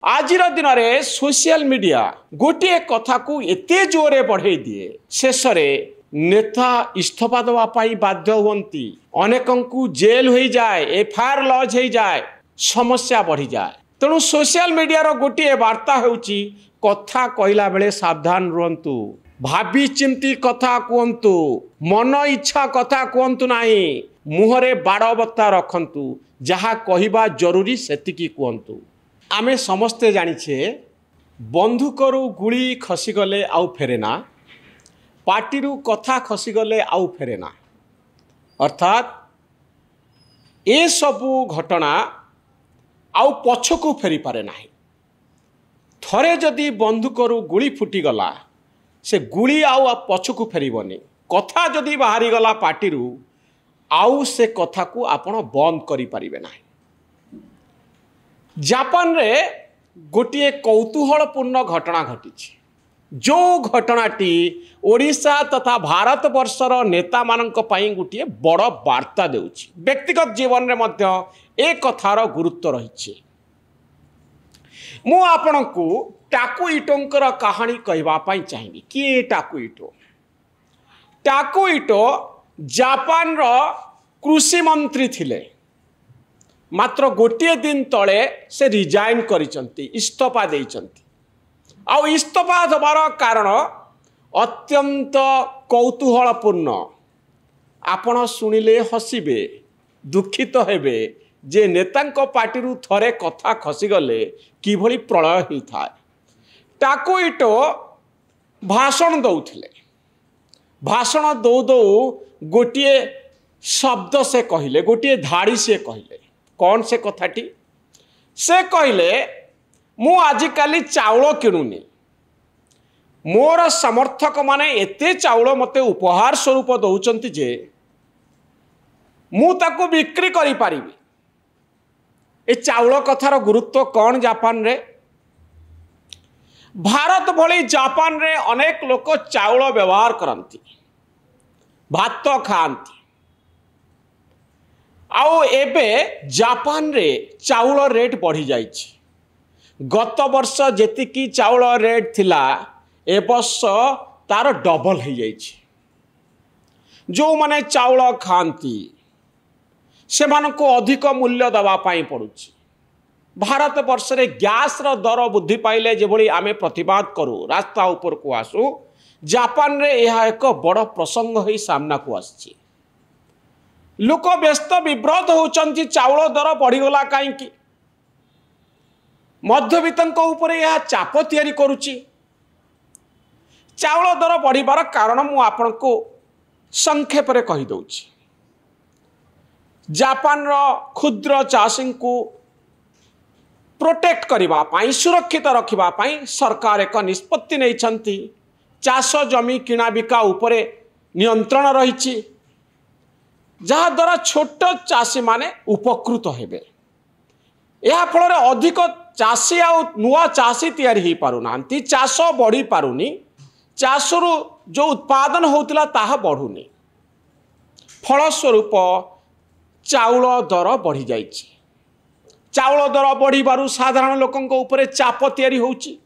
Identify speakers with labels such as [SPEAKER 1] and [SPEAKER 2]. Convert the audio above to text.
[SPEAKER 1] आजिर दिन में social media गोटे कथा को एते जोरे बढ़े दिए शेष नेता इस्तीफा देवाई बाध्य हुंती अनेक जेल हो जाए एफआईआर लॉज हो जाए समस्या बढ़ी जाए। तेणु सोशल मीडिया गोटे वार्ता होउची कथा कहला बेले सावधान रुहतु भाभी चिंती कथा कहतु मन इच्छा कथा कहतु नाही मुहरे बाड़बत्ता रखंतु जहाँ कहवा जरूरी सेतिकी कहतु। आमे समस्ते जानिछे बंधुकरू गुली खसीगले आउ फेरेना पार्टीरू कथा खसीगले आउ फेरेना अर्थात ए सबू घटना आउ पछकू फेरी पारे नाही। थरे जदि बंधुकरू गुली फुटीगला से गुली आउ पछकू फेरबनी कथा जदि बाहरी गला पार्टीरू आउ से कथा को आपण बंद करि परिबे नाही। जापान रे गोटे कौतूहलपूर्ण घटना घटी जो घटनाटी ओडिशा तथा भारत वर्षर नेता मानक पई गोटे बड़ वार्ता देउछि। व्यक्तिगत जीवन रे मध्य ए कथार गुरुत्व रही। मु आपनकु टाकू इटोंकर कहानी कहबा पई चाहिबी। किए टाकू इटो? टाकू इटो जापान रो कृषि मंत्री थिले। मात्र गोटे दिन तले से रिजाइन करिसंती इस्तीफा देइसंती। आ इस्तीफा देवार कारण अत्यंत कौतूहलपूर्ण। आपण सुनिले हसिबे दुखित हेबे जे नेतांको पार्टीरू थरे कथा खसीगले किभली प्रलय होता। टाकू इटो भाषण दौथिले। भाषण दौ दौ गोटे शब्द से कहले गोटे धाड़ी से कहले। कौन से कथाटी? से कहले मु आजिकाली चाउल किणुनी मोर समर्थक माने एते चाउल मते उपहार स्वरूप दौचंती जे मु ताको बिक्री करि पारिबी। ए चाउल कथार गुरुत्व कौन जापान रे? भारत भली जापान रे अनेक लोक चाउल व्यवहार करती भात खाती। आउ एबे जापान रे चाउल रेट बढ़ी जाइछि। गत वर्ष जेतिकी चाउल रेट थिला ए वर्ष तार डबल हो जाइछि। जो माने चाउल खाती से मानको अधिक मूल्य दवा पाई पड़ुछि। भारत वर्ष रे गैस रो दर वृद्धि पाइले जेभली आमे प्रतिवाद करू रास्ता ऊपर को आसू जापान रे यह एक बड़ प्रसंग होई सामना को आछि। लोक व्यस्त विव्रत होउचंती चाउल दर बढ़ीगला कहीं मध्यवित्तों उपरे यह चाप तैयारी करुच्ची। चाउल दर बढ़िबार कारण मु आपनको संक्षेप रे कहि दउछि। जापान रो क्षुद्र चाषी को प्रोटेक्ट करबा पाई सुरक्षित रखिबा पाई सरकार एक निष्पत्ति नै छंती। चाष जमी किणा बिका उपरे नियंत्रण रहिछि जहा द्वारा छोट चाषी माने उपकृत हेबे। या फल अधिक चाषी आ नुआ चाषी तैयारी हो पारुना चाष बढ़ी पारुनी चाषरु जो उत्पादन होतिला ताहा बढ़ुनी फलस्वरूप चाउल दर बढ़ी जाइछि। चाउल दर बढ़िबारु साधारण लोकंक उपरे चाप तैयारी होउछि।